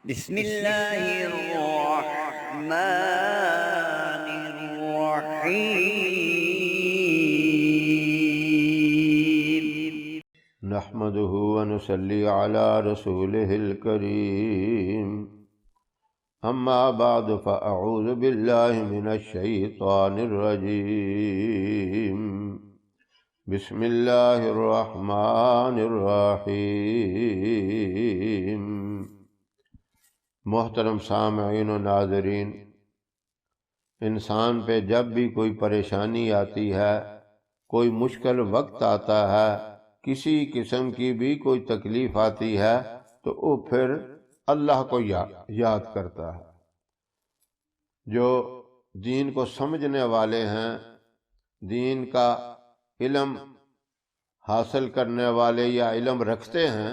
بسم اللہ الرحمن الرحیم۔ نحمده ونصلي على رسوله الكريم، اما بعد فاعوذ بالله من الشيطان الرجيم، بسم الله الرحمن الرحيم۔ محترم سامعین و ناظرین، انسان پہ جب بھی کوئی پریشانی آتی ہے، کوئی مشکل وقت آتا ہے، کسی قسم کی بھی کوئی تکلیف آتی ہے تو وہ پھر اللہ کو یاد کرتا ہے۔ جو دین کو سمجھنے والے ہیں، دین کا علم حاصل کرنے والے یا علم رکھتے ہیں،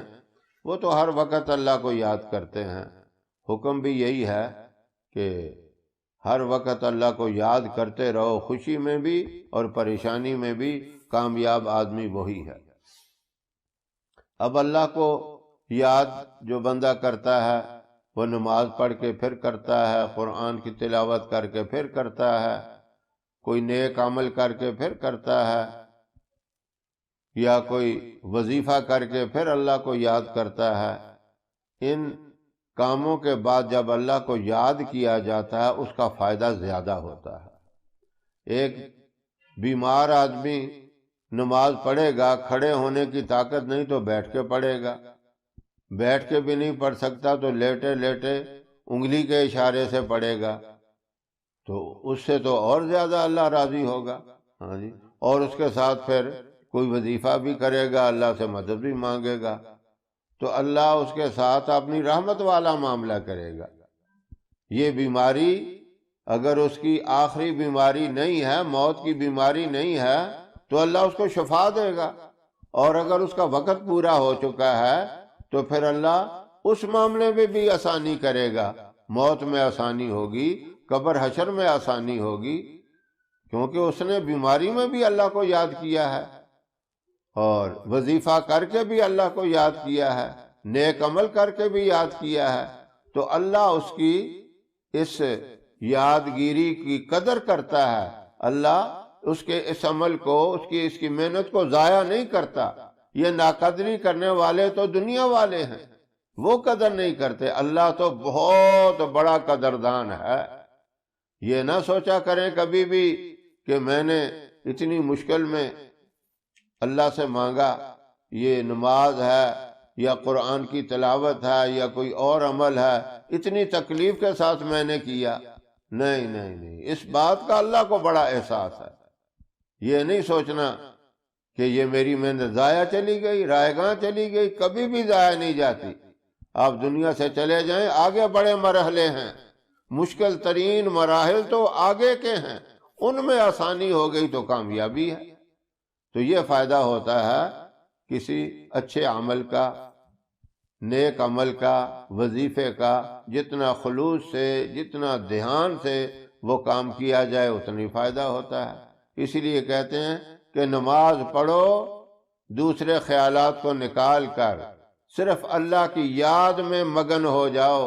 وہ تو ہر وقت اللہ کو یاد کرتے ہیں۔ حکم بھی یہی ہے کہ ہر وقت اللہ کو یاد کرتے رہو، خوشی میں بھی اور پریشانی میں بھی کامیاب آدمی وہی ہے۔ اب اللہ کو یاد جو بندہ کرتا ہے، وہ نماز پڑھ کے پھر کرتا ہے، قرآن کی تلاوت کر کے پھر کرتا ہے، کوئی نیک عمل کر کے پھر کرتا ہے، یا کوئی وظیفہ کر کے پھر اللہ کو یاد کرتا ہے۔ ان کاموں کے بعد جب اللہ کو یاد کیا جاتا ہے، اس کا فائدہ زیادہ ہوتا ہے۔ ایک بیمار آدمی نماز پڑھے گا، کھڑے ہونے کی طاقت نہیں تو بیٹھ کے پڑھے گا، بیٹھ کے بھی نہیں پڑھ سکتا تو لیٹے لیٹے انگلی کے اشارے سے پڑھے گا، تو اس سے تو اور زیادہ اللہ راضی ہوگا۔ ہاں جی، اور اس کے ساتھ پھر کوئی وظیفہ بھی کرے گا، اللہ سے مدد بھی مانگے گا، تو اللہ اس کے ساتھ اپنی رحمت والا معاملہ کرے گا۔ یہ بیماری اگر اس کی آخری بیماری نہیں ہے، موت کی بیماری نہیں ہے، تو اللہ اس کو شفا دے گا، اور اگر اس کا وقت پورا ہو چکا ہے تو پھر اللہ اس معاملے میں بھی آسانی کرے گا۔ موت میں آسانی ہوگی، قبر حشر میں آسانی ہوگی، کیونکہ اس نے بیماری میں بھی اللہ کو یاد کیا ہے، اور وظیفہ کر کے بھی اللہ کو یاد کیا ہے، نیک عمل کر کے بھی یاد کیا ہے، تو اللہ اس کی اس یادگیری کی قدر کرتا ہے۔ اللہ اس کے اس عمل کو، اس کی محنت کو ضائع نہیں کرتا۔ یہ ناقدری کرنے والے تو دنیا والے ہیں، وہ قدر نہیں کرتے، اللہ تو بہت بڑا قدردان ہے۔ یہ نہ سوچا کریں کبھی بھی کہ میں نے اتنی مشکل میں اللہ سے مانگا، یہ نماز ہے یا قرآن کی تلاوت ہے یا کوئی اور عمل ہے، اتنی تکلیف کے ساتھ میں نے کیا۔ نہیں نہیں نہیں، اس بات کا اللہ کو بڑا احساس ہے۔ یہ نہیں سوچنا کہ یہ میری محنت ضائع چلی گئی، رائے گاں چلی گئی، کبھی بھی ضائع نہیں جاتی۔ آپ دنیا سے چلے جائیں، آگے بڑے مرحلے ہیں، مشکل ترین مراحل تو آگے کے ہیں، ان میں آسانی ہو گئی تو کامیابی ہے۔ تو یہ فائدہ ہوتا ہے کسی اچھے عمل کا، نیک عمل کا، وظیفے کا، جتنا خلوص سے، جتنا دھیان سے وہ کام کیا جائے اتنی فائدہ ہوتا ہے۔ اسی لیے کہتے ہیں کہ نماز پڑھو دوسرے خیالات کو نکال کر، صرف اللہ کی یاد میں مگن ہو جاؤ،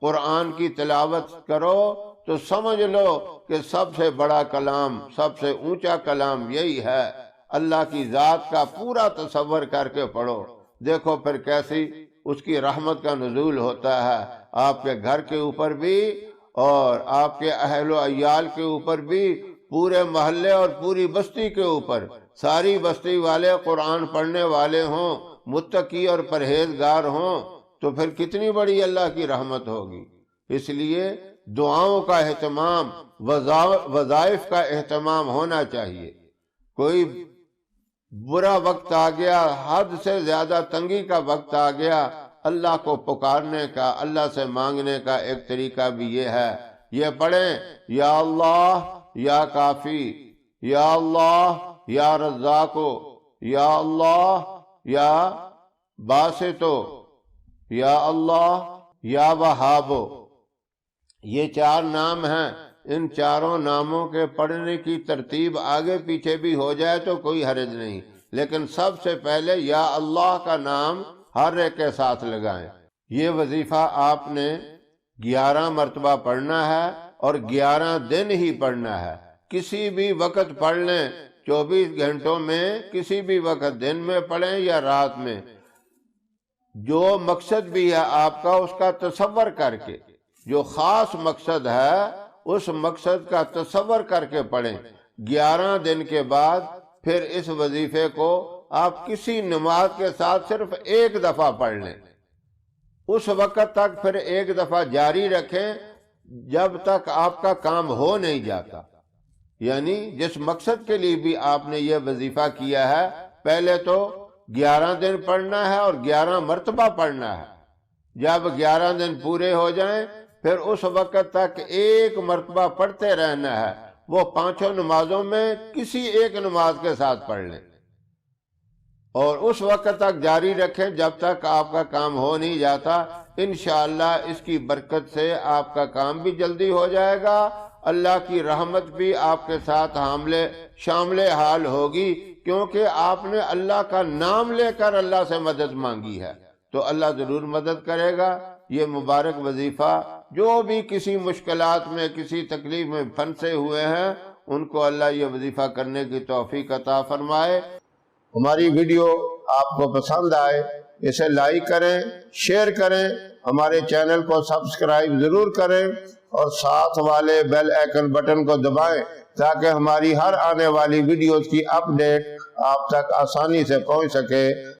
قرآن کی تلاوت کرو تو سمجھ لو کہ سب سے بڑا کلام، سب سے اونچا کلام یہی ہے۔ اللہ کی ذات کا پورا تصور کر کے پڑھو، دیکھو پھر کیسی اس کی رحمت کا نزول ہوتا ہے، آپ کے گھر کے اوپر بھی اور آپ کے اہل و عیال کے اوپر بھی، پورے محلے اور پوری بستی کے اوپر، ساری بستی والے قرآن پڑھنے والے ہوں، متقی اور پرہیزگار ہوں، تو پھر کتنی بڑی اللہ کی رحمت ہوگی۔ اس لیے دعاؤں کا اہتمام، وظائف کا اہتمام ہونا چاہیے۔ کوئی برا وقت آ گیا، حد سے زیادہ تنگی کا وقت آ گیا، اللہ کو پکارنے کا، اللہ سے مانگنے کا ایک طریقہ بھی یہ ہے، یہ پڑھیں، یا اللہ یا کافی، یا اللہ یا رزاقو، یا اللہ یا باسطو، یا اللہ یا وہابو۔ یہ چار نام ہیں، ان چاروں ناموں کے پڑھنے کی ترتیب آگے پیچھے بھی ہو جائے تو کوئی حرج نہیں، لیکن سب سے پہلے یا اللہ کا نام ہر ایک کے ساتھ لگائیں۔ یہ وظیفہ آپ نے 11 مرتبہ پڑھنا ہے اور 11 دن ہی پڑھنا ہے۔ کسی بھی وقت پڑھ لیں، 24 گھنٹوں میں کسی بھی وقت، دن میں پڑھیں یا رات میں، جو مقصد بھی ہے آپ کا اس کا تصور کر کے، جو خاص مقصد ہے اس مقصد کا تصور کر کے پڑھیں۔ 11 دن کے بعد پھر اس وظیفے کو آپ کسی نماز کے ساتھ صرف ایک دفعہ پڑھ لیں، اس وقت تک پھر ایک دفعہ جاری رکھیں جب تک آپ کا کام ہو نہیں جاتا۔ یعنی جس مقصد کے لیے بھی آپ نے یہ وظیفہ کیا ہے، پہلے تو 11 دن پڑھنا ہے اور 11 مرتبہ پڑھنا ہے۔ جب 11 دن پورے ہو جائیں پھر اس وقت تک ایک مرتبہ پڑھتے رہنا ہے، وہ 5 نمازوں میں کسی ایک نماز کے ساتھ پڑھ لیں اور اس وقت تک جاری رکھیں جب تک آپ کا کام ہو نہیں جاتا۔ انشاءاللہ اس کی برکت سے آپ کا کام بھی جلدی ہو جائے گا، اللہ کی رحمت بھی آپ کے ساتھ شامل حال ہوگی، کیونکہ آپ نے اللہ کا نام لے کر اللہ سے مدد مانگی ہے تو اللہ ضرور مدد کرے گا۔ یہ مبارک وظیفہ جو بھی کسی مشکلات میں، کسی تکلیف میں پھنسے ہوئے ہیں، ان کو اللہ یہ وظیفہ کرنے کی توفیق عطا فرمائے۔ ہماری ویڈیو آپ کو پسند آئے اسے لائک کریں، شیئر کریں، ہمارے چینل کو سبسکرائب ضرور کریں اور ساتھ والے بیل آئیکن بٹن کو دبائیں تاکہ ہماری ہر آنے والی ویڈیوز کی اپ ڈیٹ آپ تک آسانی سے پہنچ سکے۔